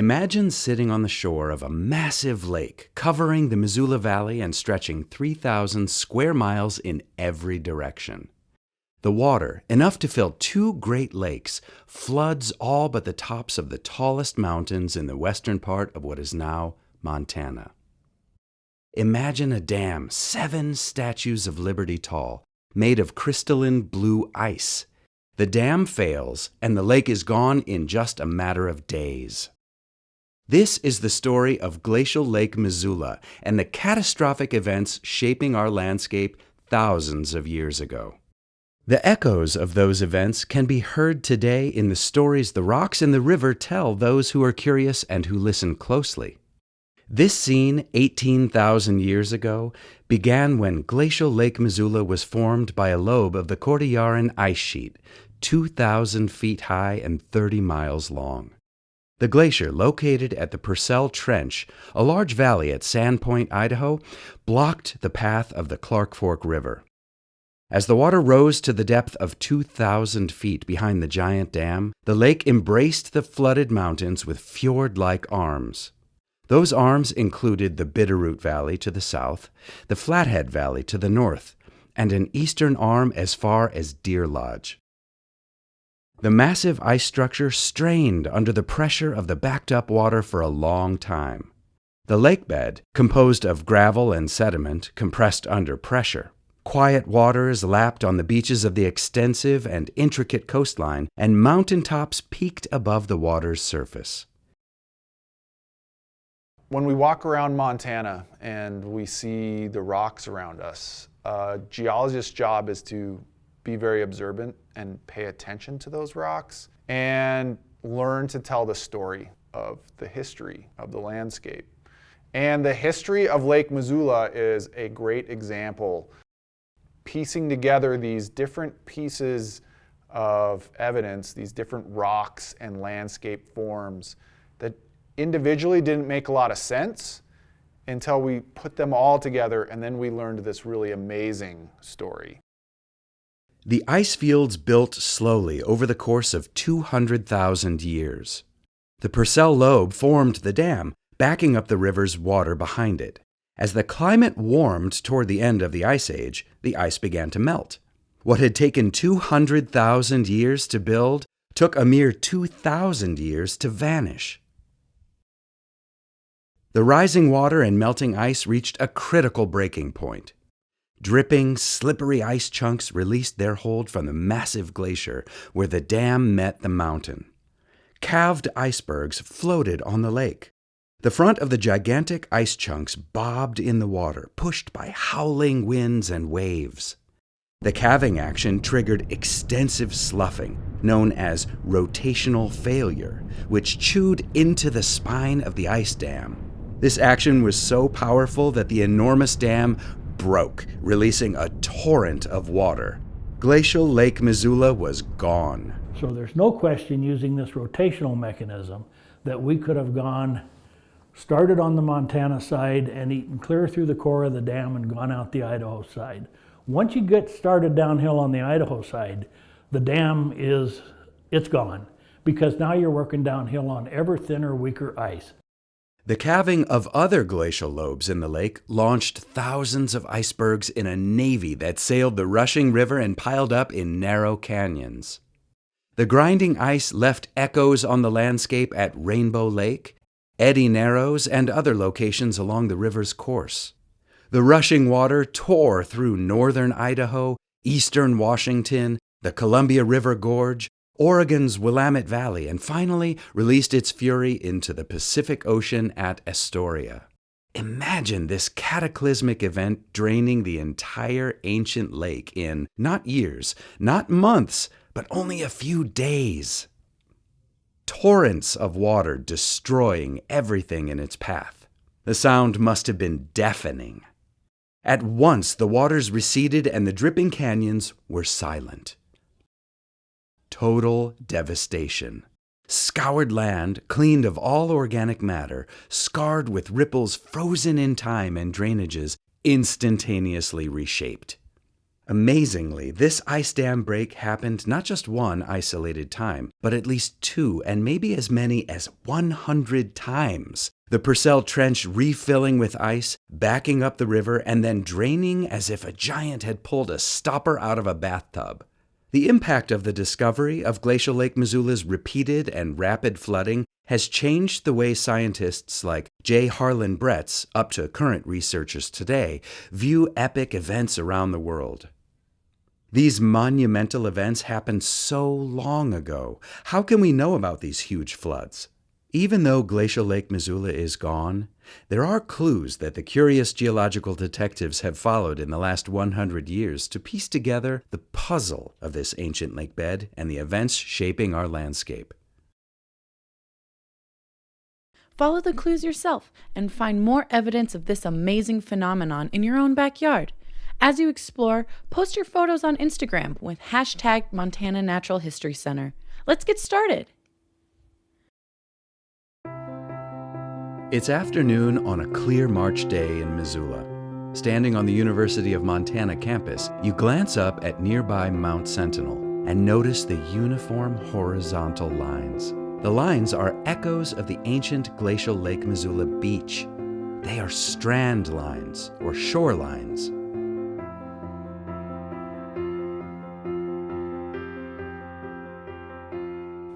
Imagine sitting on the shore of a massive lake covering the Missoula Valley and stretching 3,000 square miles in every direction. The water, enough to fill 2 Great Lakes, floods all but the tops of the tallest mountains in the western part of what is now Montana. Imagine a dam 7 Statues of Liberty tall, made of crystalline blue ice. The dam fails, and the lake is gone in just a matter of days. This is the story of Glacial Lake Missoula and the catastrophic events shaping our landscape thousands of years ago. The echoes of those events can be heard today in the stories the rocks in the river tell those who are curious and who listen closely. This scene 18,000 years ago began when Glacial Lake Missoula was formed by a lobe of the Cordilleran ice sheet, 2,000 feet high and 30 miles long. The glacier, located at the Purcell Trench, a large valley at Sandpoint, Idaho, blocked the path of the Clark Fork River. As the water rose to the depth of 2,000 feet behind the giant dam, the lake embraced the flooded mountains with fjord-like arms. Those arms included the Bitterroot Valley to the south, the Flathead Valley to the north, and an eastern arm as far as Deer Lodge. The massive ice structure strained under the pressure of the backed-up water for a long time. The lake bed, composed of gravel and sediment, compressed under pressure. Quiet waters lapped on the beaches of the extensive and intricate coastline, and mountaintops peaked above the water's surface. When we walk around Montana and we see the rocks around us, a geologist's job is to be very observant and pay attention to those rocks and learn to tell the story of the history of the landscape. And the history of Lake Missoula is a great example, piecing together these different pieces of evidence, these different rocks and landscape forms that individually didn't make a lot of sense until we put them all together, and then we learned this really amazing story. The ice fields built slowly over the course of 200,000 years. The Purcell lobe formed the dam, backing up the river's water behind it. As the climate warmed toward the end of the Ice Age, the ice began to melt. What had taken 200,000 years to build took a mere 2,000 years to vanish. The rising water and melting ice reached a critical breaking point. Dripping, slippery ice chunks released their hold from the massive glacier where the dam met the mountain. Calved icebergs floated on the lake. The front of the gigantic ice chunks bobbed in the water, pushed by howling winds and waves. The calving action triggered extensive sloughing, known as rotational failure, which chewed into the spine of the ice dam. This action was so powerful that the enormous dam broke, releasing a torrent of water. Glacial Lake Missoula was gone. So there's no question, using this rotational mechanism, that we could have started on the Montana side and eaten clear through the core of the dam and gone out the Idaho side. Once you get started downhill on the Idaho side, the dam it's gone, because now you're working downhill on ever thinner, weaker ice. The calving of other glacial lobes in the lake launched thousands of icebergs in a navy that sailed the rushing river and piled up in narrow canyons. The grinding ice left echoes on the landscape at Rainbow Lake, Eddy Narrows, and other locations along the river's course. The rushing water tore through northern Idaho, eastern Washington, the Columbia River Gorge, Oregon's Willamette Valley, and finally released its fury into the Pacific Ocean at Astoria. Imagine this cataclysmic event draining the entire ancient lake in not years, not months, but only a few days. Torrents of water destroying everything in its path. The sound must have been deafening. At once, the waters receded and the dripping canyons were silent. Total devastation. Scoured land, cleaned of all organic matter, scarred with ripples frozen in time and drainages instantaneously reshaped. Amazingly, this ice dam break happened not just one isolated time, but at least two and maybe as many as 100 times. The Purcell Trench refilling with ice, backing up the river, and then draining as if a giant had pulled a stopper out of a bathtub. The impact of the discovery of Glacial Lake Missoula's repeated and rapid flooding has changed the way scientists like J. Harlan Bretz, up to current researchers today, view epic events around the world. These monumental events happened so long ago. How can we know about these huge floods? Even though Glacial Lake Missoula is gone, there are clues that the curious geological detectives have followed in the last 100 years to piece together the puzzle of this ancient lake bed and the events shaping our landscape. Follow the clues yourself and find more evidence of this amazing phenomenon in your own backyard. As you explore, post your photos on Instagram with #Montana Natural History Center. Let's get started. It's afternoon on a clear March day in Missoula. Standing on the University of Montana campus, you glance up at nearby Mount Sentinel and notice the uniform horizontal lines. The lines are echoes of the ancient Glacial Lake Missoula beach. They are strand lines or shorelines.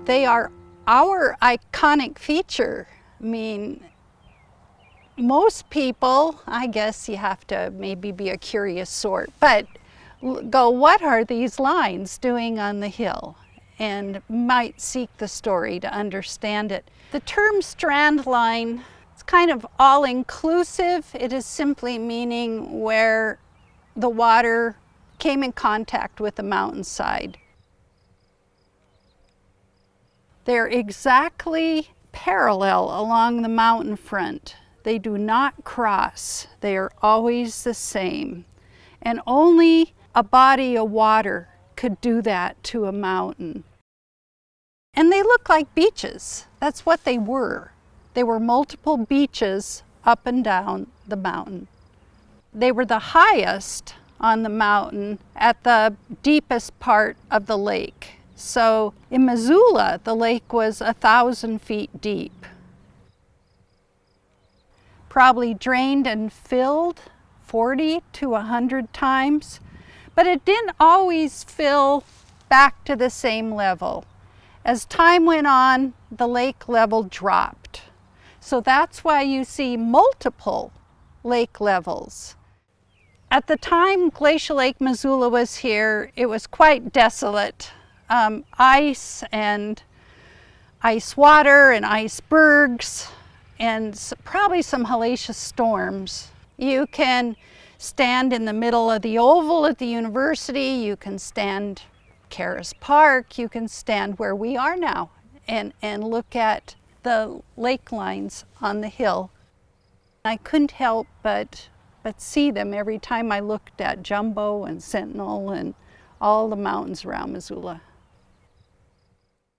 They are our iconic feature. I mean, most people, I guess you have to maybe be a curious sort, but go, what are these lines doing on the hill? And might seek the story to understand it. The term strand line is kind of all-inclusive. It is simply meaning where the water came in contact with the mountainside. They're exactly parallel along the mountain front. They do not cross. They are always the same. And only a body of water could do that to a mountain. And they look like beaches. That's what they were. They were multiple beaches up and down the mountain. They were the highest on the mountain at the deepest part of the lake. So in Missoula, the lake was 1,000 feet deep. Probably drained and filled 40 to 100 times, but it didn't always fill back to the same level. As time went on, the lake level dropped. So that's why you see multiple lake levels. At the time Glacial Lake Missoula was here, it was quite desolate. Ice and ice water and icebergs and probably some hellacious storms. You can stand in the middle of the oval at the university, you can stand Karas Park, you can stand where we are now and look at the lake lines on the hill. I couldn't help but see them every time I looked at Jumbo and Sentinel and all the mountains around Missoula.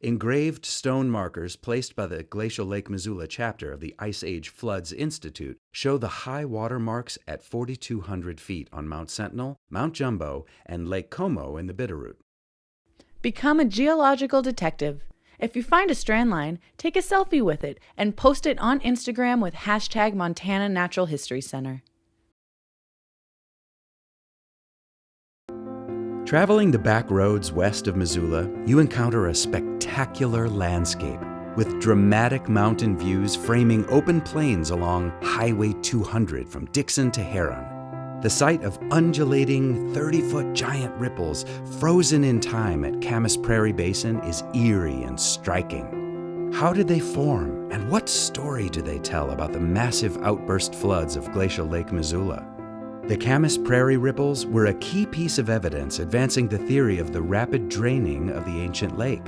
Engraved stone markers placed by the Glacial Lake Missoula chapter of the Ice Age Floods Institute show the high water marks at 4,200 feet on Mount Sentinel, Mount Jumbo, and Lake Como in the Bitterroot. Become a geological detective. If you find a strand line, take a selfie with it and post it on Instagram with #Montana Natural History Center. Traveling the back roads west of Missoula, you encounter a spectacular landscape with dramatic mountain views framing open plains along Highway 200 from Dixon to Heron. The sight of undulating 30-foot giant ripples frozen in time at Camas Prairie Basin is eerie and striking. How did they form, and what story do they tell about the massive outburst floods of Glacial Lake Missoula? The Camas Prairie ripples were a key piece of evidence advancing the theory of the rapid draining of the ancient lake.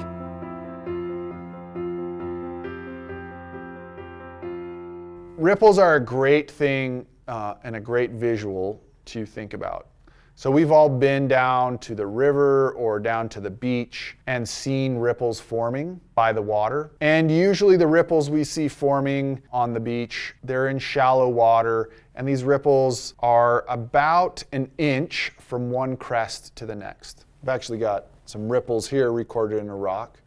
Ripples are a great thing and a great visual to think about. So we've all been down to the river or down to the beach and seen ripples forming by the water. And usually the ripples we see forming on the beach, they're in shallow water And these ripples are about an inch from one crest to the next. I've actually got some ripples here recorded in a rock.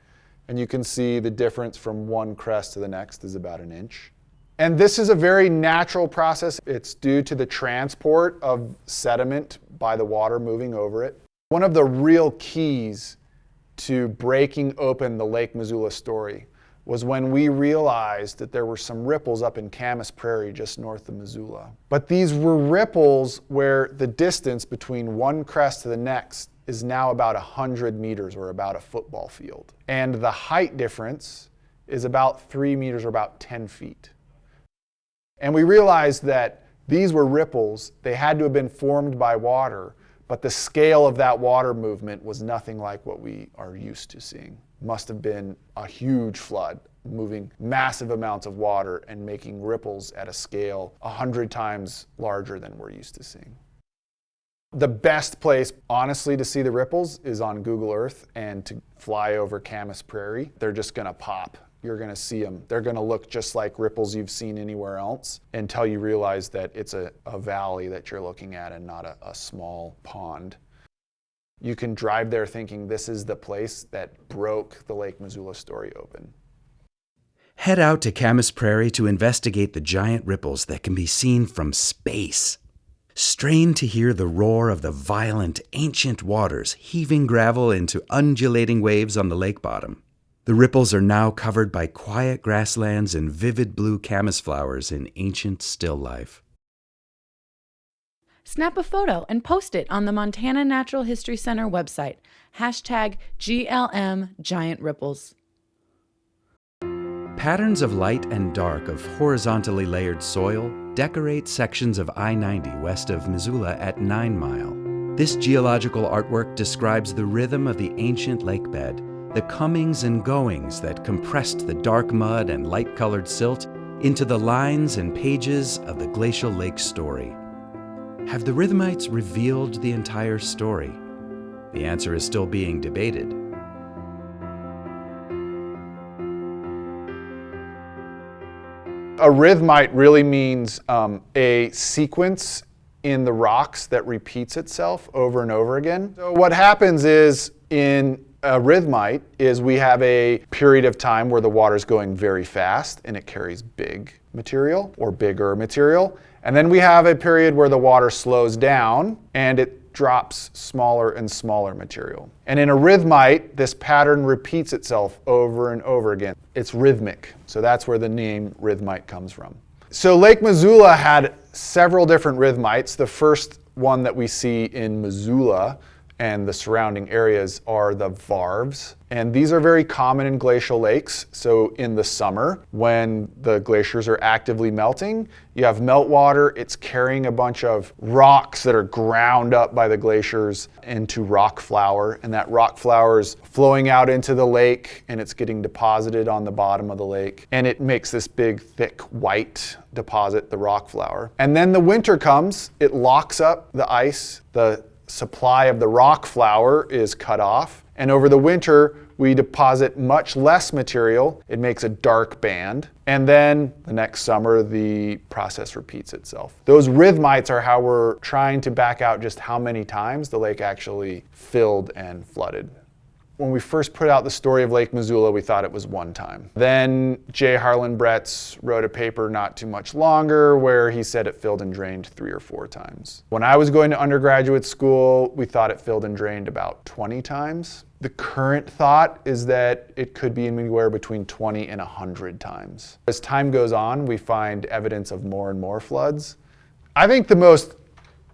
And you can see the difference from one crest to the next is about an inch. And this is a very natural process. It's due to the transport of sediment by the water moving over it. One of the real keys to breaking open the Lake Missoula story was when we realized that there were some ripples up in Camas Prairie just north of Missoula. But these were ripples where the distance between one crest to the next is now about 100 meters, or about a football field. And the height difference is about 3 meters, or about 10 feet. And we realized that these were ripples. They had to have been formed by water, but the scale of that water movement was nothing like what we are used to seeing. Must have been a huge flood, moving massive amounts of water and making ripples at a scale 100 times larger than we're used to seeing. The best place, honestly, to see the ripples is on Google Earth and to fly over Camas Prairie. They're just gonna pop. You're gonna see them. They're gonna look just like ripples you've seen anywhere else until you realize that it's a valley that you're looking at and not a small pond. You can drive there thinking this is the place that broke the Lake Missoula story open. Head out to Camas Prairie to investigate the giant ripples that can be seen from space. Strain to hear the roar of the violent, ancient waters heaving gravel into undulating waves on the lake bottom. The ripples are now covered by quiet grasslands and vivid blue camas flowers in ancient still life. Snap a photo and post it on the Montana Natural History Center website. #GLM Giant Ripples. Patterns of light and dark of horizontally layered soil decorate sections of I-90 west of Missoula at 9 Mile. This geological artwork describes the rhythm of the ancient lake bed, the comings and goings that compressed the dark mud and light-colored silt into the lines and pages of the Glacial Lake story. Have the Rhythmites revealed the entire story? The answer is still being debated. A rhythmite really means a sequence in the rocks that repeats itself over and over again. So what happens is in a rhythmite is we have a period of time where the water's going very fast and it carries big material or bigger material. And then we have a period where the water slows down and it drops smaller and smaller material. And in a rhythmite, this pattern repeats itself over and over again. It's rhythmic, so that's where the name rhythmite comes from. So Lake Missoula had several different rhythmites. The first one that we see in Missoula and the surrounding areas are the varves. And these are very common in glacial lakes. So in the summer, when the glaciers are actively melting, you have meltwater, it's carrying a bunch of rocks that are ground up by the glaciers into rock flour. And that rock flour is flowing out into the lake and it's getting deposited on the bottom of the lake. And it makes this big, thick, white deposit, the rock flour. And then the winter comes, it locks up the ice, the supply of the rock flour is cut off, and over the winter we deposit much less material. It makes a dark band, and then the next summer the process repeats itself. Those rhythmites are how we're trying to back out just how many times the lake actually filled and flooded. When we first put out the story of Lake Missoula, we thought it was one time. Then J. Harlan Bretz wrote a paper not too much longer where he said it filled and drained 3 or 4 times. When I was going to undergraduate school, we thought it filled and drained about 20 times. The current thought is that it could be anywhere between 20 and 100 times. As time goes on, we find evidence of more and more floods. I think the most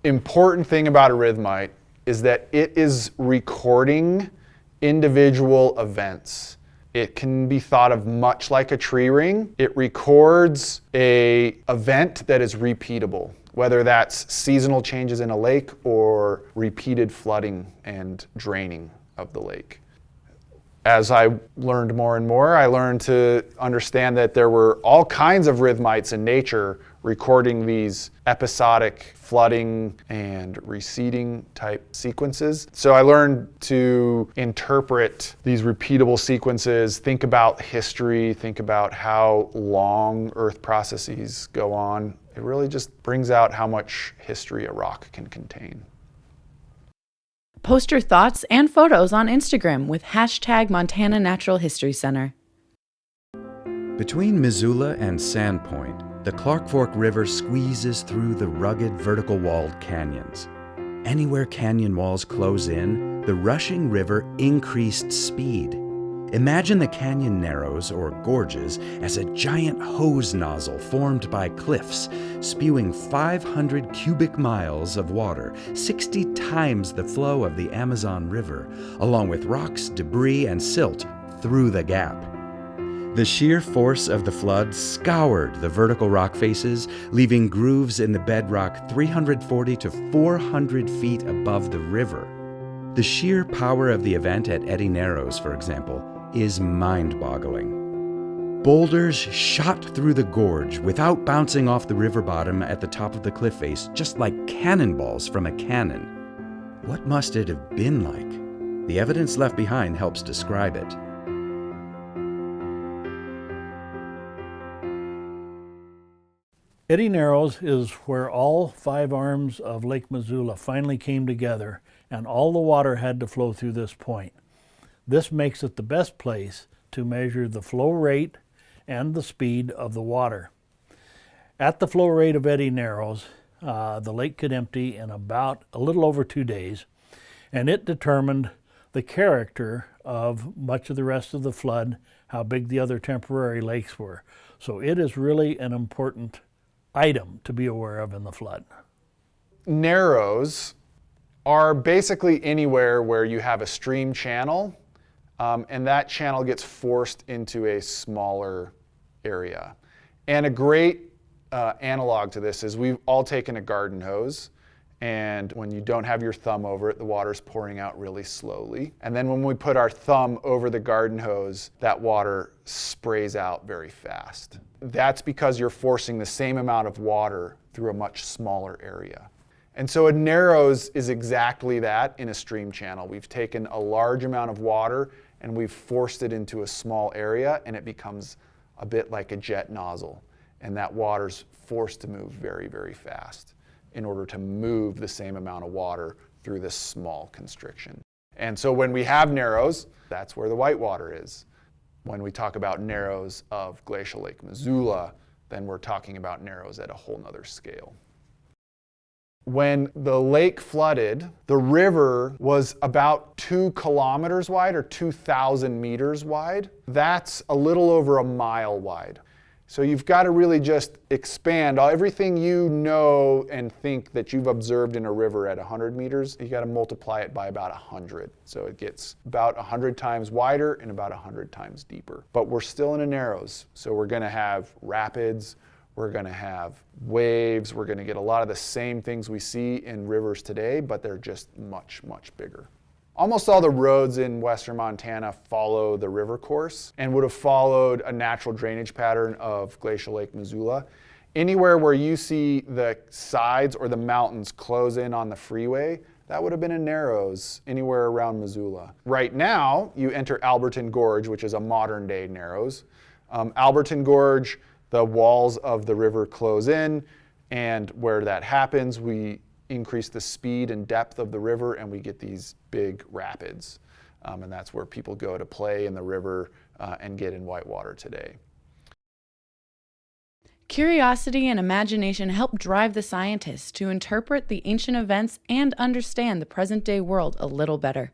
important thing about a rhythmite is that it is recording individual events. It can be thought of much like a tree ring. It records an event that is repeatable, whether that's seasonal changes in a lake or repeated flooding and draining of the lake. As I learned more and more, I learned to understand that there were all kinds of rhythmites in nature recording these episodic flooding and receding type sequences. So I learned to interpret these repeatable sequences, think about history, think about how long Earth processes go on, It really just brings out how much history a rock can contain. Post your thoughts and photos on Instagram with hashtag Montana Natural History Center. Between Missoula and Sandpoint, the Clark Fork River squeezes through the rugged vertical-walled canyons. Anywhere canyon walls close in, the rushing river increased speed. Imagine the canyon narrows, or gorges, as a giant hose nozzle formed by cliffs, spewing 500 cubic miles of water, 60 times the flow of the Amazon River, along with rocks, debris, and silt through the gap. The sheer force of the flood scoured the vertical rock faces, leaving grooves in the bedrock 340 to 400 feet above the river. The sheer power of the event at Eddie Narrows, for example, is mind-boggling. Boulders shot through the gorge without bouncing off the river bottom at the top of the cliff face, just like cannonballs from a cannon. What must it have been like? The evidence left behind helps describe it. Eddie Narrows is where all 5 arms of Lake Missoula finally came together, and all the water had to flow through this point. This makes it the best place to measure the flow rate and the speed of the water. At the flow rate of Eddie Narrows, the lake could empty in about a little over 2 days, and it determined the character of much of the rest of the flood, how big the other temporary lakes were. So it is really an important item to be aware of in the flood. Narrows are basically anywhere where you have a stream channel, and that channel gets forced into a smaller area. And a great analog to this is we've all taken a garden hose, and when you don't have your thumb over it, the water's pouring out really slowly. And then when we put our thumb over the garden hose, that water sprays out very fast. That's because you're forcing the same amount of water through a much smaller area. And so a narrows is exactly that in a stream channel. We've taken a large amount of water and we've forced it into a small area, and it becomes a bit like a jet nozzle. And that water's forced to move very, very fast in order to move the same amount of water through this small constriction. And so when we have narrows, that's where the whitewater is. When we talk about narrows of Glacial Lake Missoula, then we're talking about narrows at a whole nother scale. When the lake flooded, the river was about 2 kilometers wide, or 2,000 meters wide. That's a little over a mile wide. So you've got to really just expand everything you know and think that you've observed in a river at 100 meters, you got to multiply it by about 100. So it gets about 100 times wider and about 100 times deeper. But we're still in a narrows, so we're going to have rapids, we're going to have waves, we're going to get a lot of the same things we see in rivers today, but they're just much, much bigger. Almost all the roads in western Montana follow the river course and would have followed a natural drainage pattern of Glacial Lake Missoula. Anywhere where you see the sides or the mountains close in on the freeway, that would have been a narrows anywhere around Missoula. Right now, you enter Alberton Gorge, which is a modern day narrows. Alberton Gorge, the walls of the river close in, and where that happens, we increase the speed and depth of the river, and we get these big rapids. And that's where people go to play in the river and get in whitewater today. Curiosity and imagination help drive the scientists to interpret the ancient events and understand the present-day world a little better.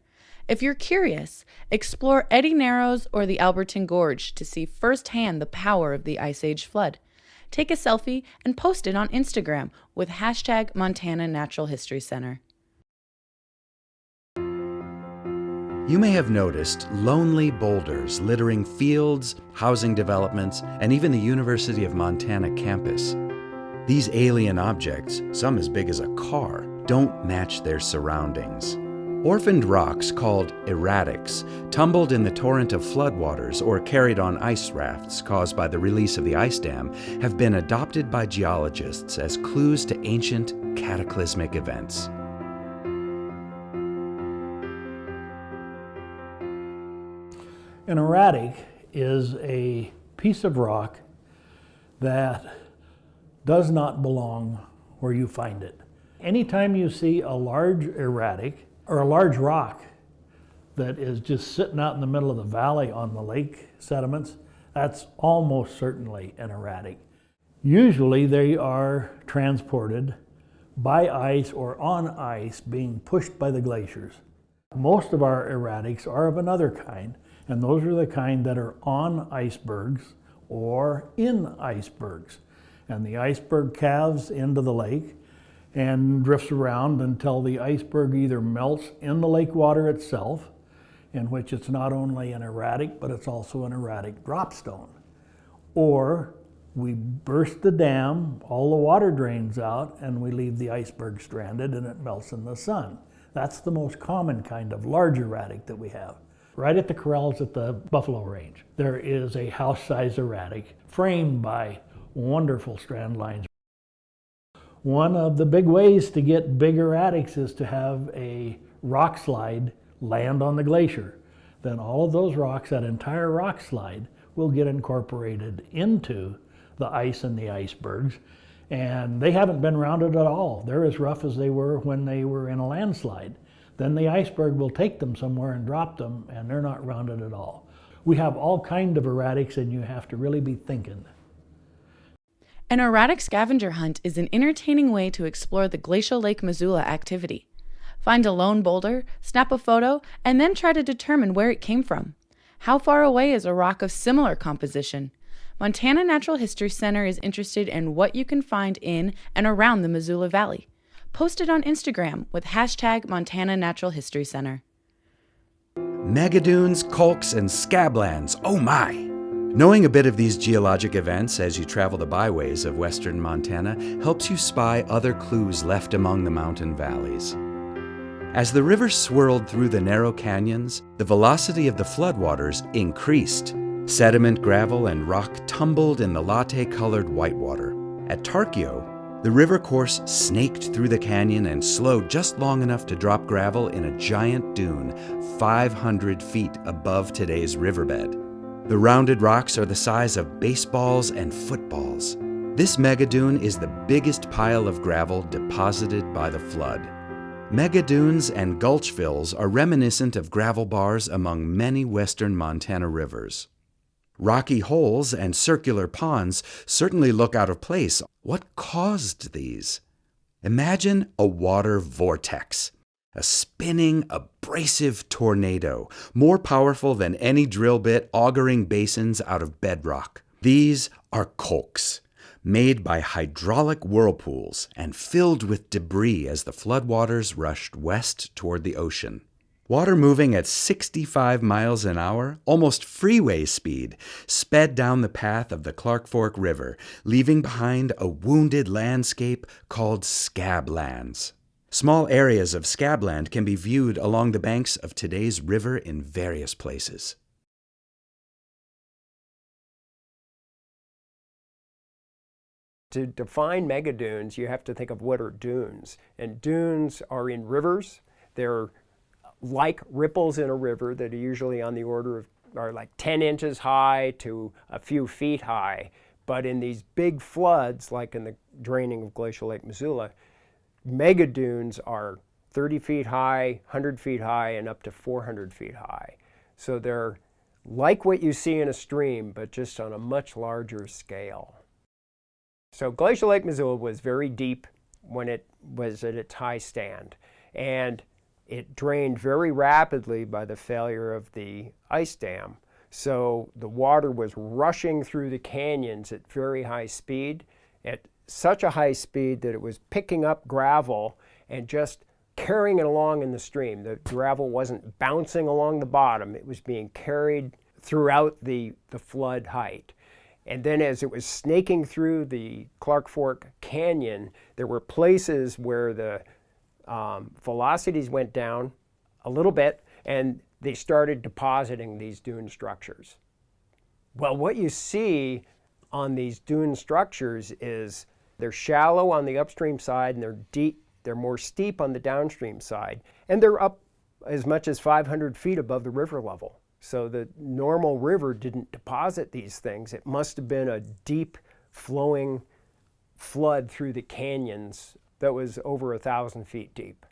If you're curious, explore Eddie Narrows or the Alberton Gorge to see firsthand the power of the Ice Age flood. Take a selfie and post it on Instagram with hashtag Montana Natural History Center. You may have noticed lonely boulders littering fields, housing developments, and even the University of Montana campus. These alien objects, some as big as a car, don't match their surroundings. Orphaned rocks called erratics tumbled in the torrent of floodwaters or carried on ice rafts caused by the release of the ice dam have been adopted by geologists as clues to ancient cataclysmic events. An erratic is a piece of rock that does not belong where you find it. Anytime you see a large erratic or a large rock that is just sitting out in the middle of the valley on the lake sediments, that's almost certainly an erratic. Usually they are transported by ice or on ice being pushed by the glaciers. Most of our erratics are of another kind, and those are the kind that are on icebergs or in icebergs. And the iceberg calves into the lake and drifts around until the iceberg either melts in the lake water itself, in which it's not only an erratic, but it's also an erratic dropstone. Or we burst the dam, all the water drains out, and we leave the iceberg stranded and it melts in the sun. That's the most common kind of large erratic that we have. Right at the corrals at the Buffalo Range, there is a house-size erratic framed by wonderful strand lines. One of the big ways to get big erratics is to have a rock slide land on the glacier. Then all of those rocks, that entire rock slide, will get incorporated into the ice and the icebergs, and they haven't been rounded at all. They're as rough as they were when they were in a landslide. Then the iceberg will take them somewhere and drop them, and they're not rounded at all. We have all kinds of erratics, and you have to really be thinking. An erratic scavenger hunt is an entertaining way to explore the Glacial Lake Missoula activity. Find a lone boulder, snap a photo, and then try to determine where it came from. How far away is a rock of similar composition? Montana Natural History Center is interested in what you can find in and around the Missoula Valley. Post it on Instagram with hashtag Montana Natural History Center. Megadunes, colks, and scablands, oh my! Knowing a bit of these geologic events as you travel the byways of western Montana helps you spy other clues left among the mountain valleys. As the river swirled through the narrow canyons, the velocity of the floodwaters increased. Sediment, gravel, and rock tumbled in the latte-colored whitewater. At Tarkio, the river course snaked through the canyon and slowed just long enough to drop gravel in a giant dune 500 feet above today's riverbed. The rounded rocks are the size of baseballs and footballs. This megadune is the biggest pile of gravel deposited by the flood. Megadunes and gulch fills are reminiscent of gravel bars among many western Montana rivers. Rocky holes and circular ponds certainly look out of place. What caused these? Imagine a water vortex, a spinning, abrasive tornado, more powerful than any drill bit augering basins out of bedrock. These are colks, made by hydraulic whirlpools and filled with debris as the floodwaters rushed west toward the ocean. Water moving at 65 miles an hour, almost freeway speed, sped down the path of the Clark Fork River, leaving behind a wounded landscape called scablands. Small areas of scabland can be viewed along the banks of today's river in various places. To define megadunes, you have to think of what are dunes. And dunes are in rivers. They're like ripples in a river that are usually on the order of, are like 10 inches high to a few feet high. But in these big floods, like in the draining of Glacial Lake Missoula, megadunes are 30 feet high, 100 feet high, and up to 400 feet high. So they're like what you see in a stream, but just on a much larger scale. So Glacial Lake Missoula was very deep when it was at its high stand, and it drained very rapidly by the failure of the ice dam. So the water was rushing through the canyons at very high speed, at such a high speed that it was picking up gravel and just carrying it along in the stream. The gravel wasn't bouncing along the bottom, it was being carried throughout the flood height. And then as it was snaking through the Clark Fork Canyon, there were places where the velocities went down a little bit and they started depositing these dune structures. Well, what you see on these dune structures is they're shallow on the upstream side and they're deep, they're more steep on the downstream side, and they're up as much as 500 feet above the river level. So the normal river didn't deposit these things. It must have been a deep flowing flood through the canyons that was over 1,000 feet deep.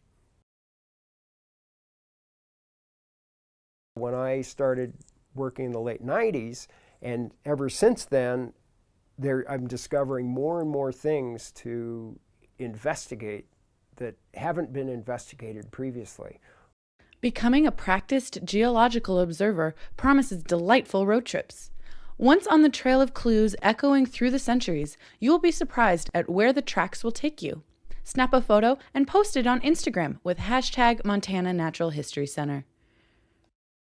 When I started working in the late 90s, and ever since then, I'm discovering more and more things to investigate that haven't been investigated previously. Becoming a practiced geological observer promises delightful road trips. Once on the trail of clues echoing through the centuries, you will be surprised at where the tracks will take you. Snap a photo and post it on Instagram with hashtag Montana Natural History Center.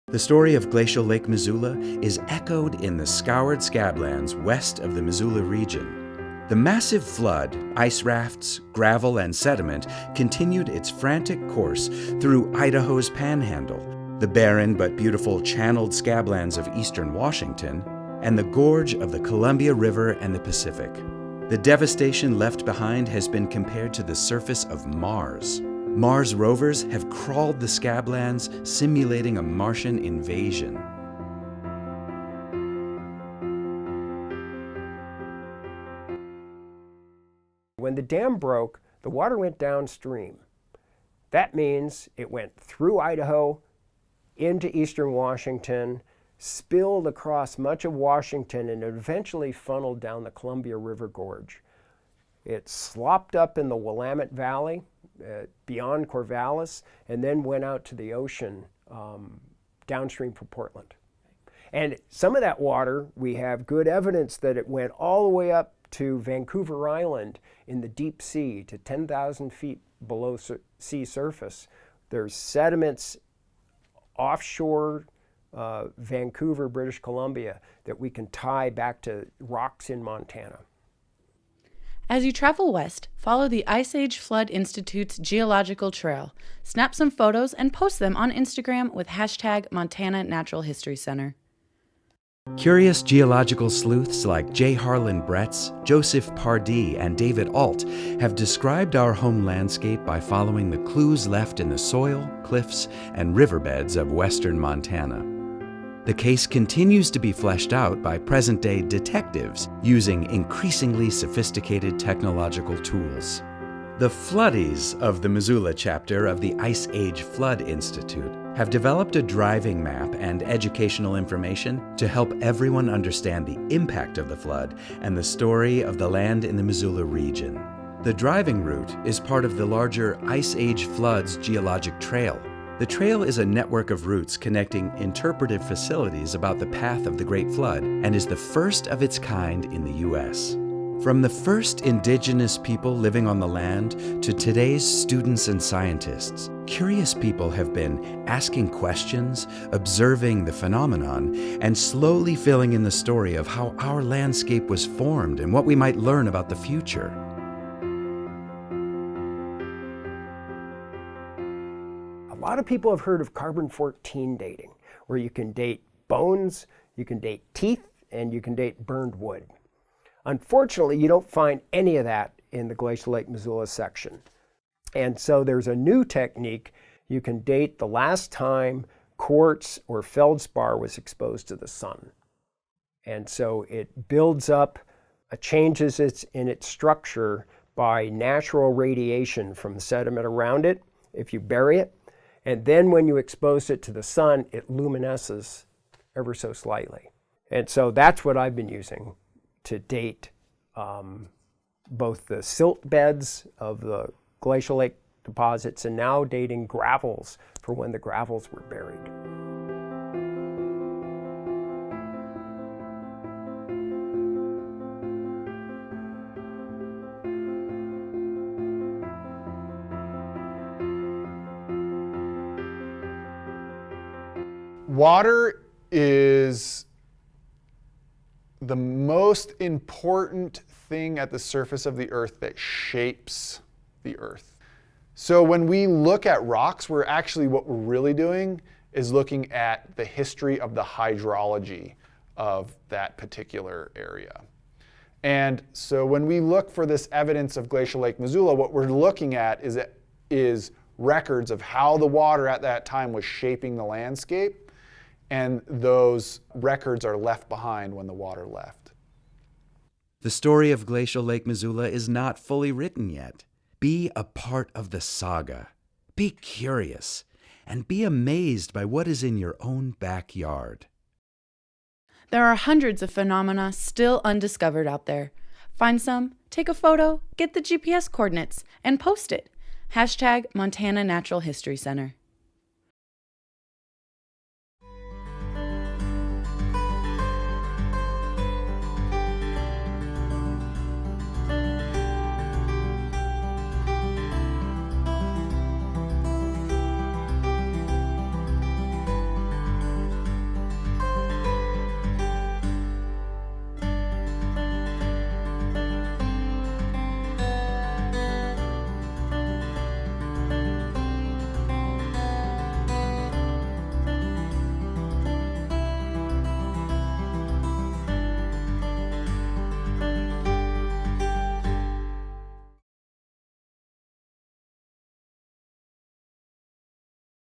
The story of Glacial Lake Missoula is echoed in the scoured scablands west of the Missoula region. The massive flood, ice rafts, gravel, and sediment continued its frantic course through Idaho's panhandle, the barren but beautiful channeled scablands of eastern Washington, and the gorge of the Columbia River and the Pacific. The devastation left behind has been compared to the surface of Mars. Mars rovers have crawled the scablands, simulating a Martian invasion. When the dam broke, the water went downstream. That means it went through Idaho, into eastern Washington, spilled across much of Washington, and eventually funneled down the Columbia River Gorge. It slopped up in the Willamette Valley, beyond Corvallis, and then went out to the ocean downstream from Portland. And some of that water, we have good evidence that it went all the way up to Vancouver Island in the deep sea to 10,000 feet below sea surface. There's sediments offshore Vancouver, British Columbia, that we can tie back to rocks in Montana. As you travel west, follow the Ice Age Flood Institute's geological trail. Snap some photos and post them on Instagram with hashtag Montana Natural History Center. Curious geological sleuths like J. Harlan Bretz, Joseph Pardee, and David Alt have described our home landscape by following the clues left in the soil, cliffs, and riverbeds of western Montana. The case continues to be fleshed out by present-day detectives using increasingly sophisticated technological tools. The floodies of the Missoula chapter of the Ice Age Flood Institute have developed a driving map and educational information to help everyone understand the impact of the flood and the story of the land in the Missoula region. The driving route is part of the larger Ice Age Floods Geologic Trail. The trail is a network of routes connecting interpretive facilities about the path of the Great Flood and is the first of its kind in the U.S. From the first indigenous people living on the land to today's students and scientists, curious people have been asking questions, observing the phenomenon, and slowly filling in the story of how our landscape was formed and what we might learn about the future. A lot of people have heard of carbon-14 dating, where you can date bones, you can date teeth, and you can date burned wood. Unfortunately, you don't find any of that in the Glacial Lake Missoula section. And so there's a new technique. You can date the last time quartz or feldspar was exposed to the sun. And so it builds up, changes in its structure by natural radiation from the sediment around it if you bury it. And then when you expose it to the sun, it luminesces ever so slightly. And so that's what I've been using to date both the silt beds of the glacial lake deposits and now dating gravels for when the gravels were buried. Water is the most important thing at the surface of the earth that shapes the earth. So when we look at rocks, what we're really doing is looking at the history of the hydrology of that particular area. And so when we look for this evidence of Glacial Lake Missoula, what we're looking at is records of how the water at that time was shaping the landscape. And those records are left behind when the water left. The story of Glacial Lake Missoula is not fully written yet. Be a part of the saga. Be curious, and be amazed by what is in your own backyard. There are hundreds of phenomena still undiscovered out there. Find some, take a photo, get the GPS coordinates, and post it. #Montana Natural History Center.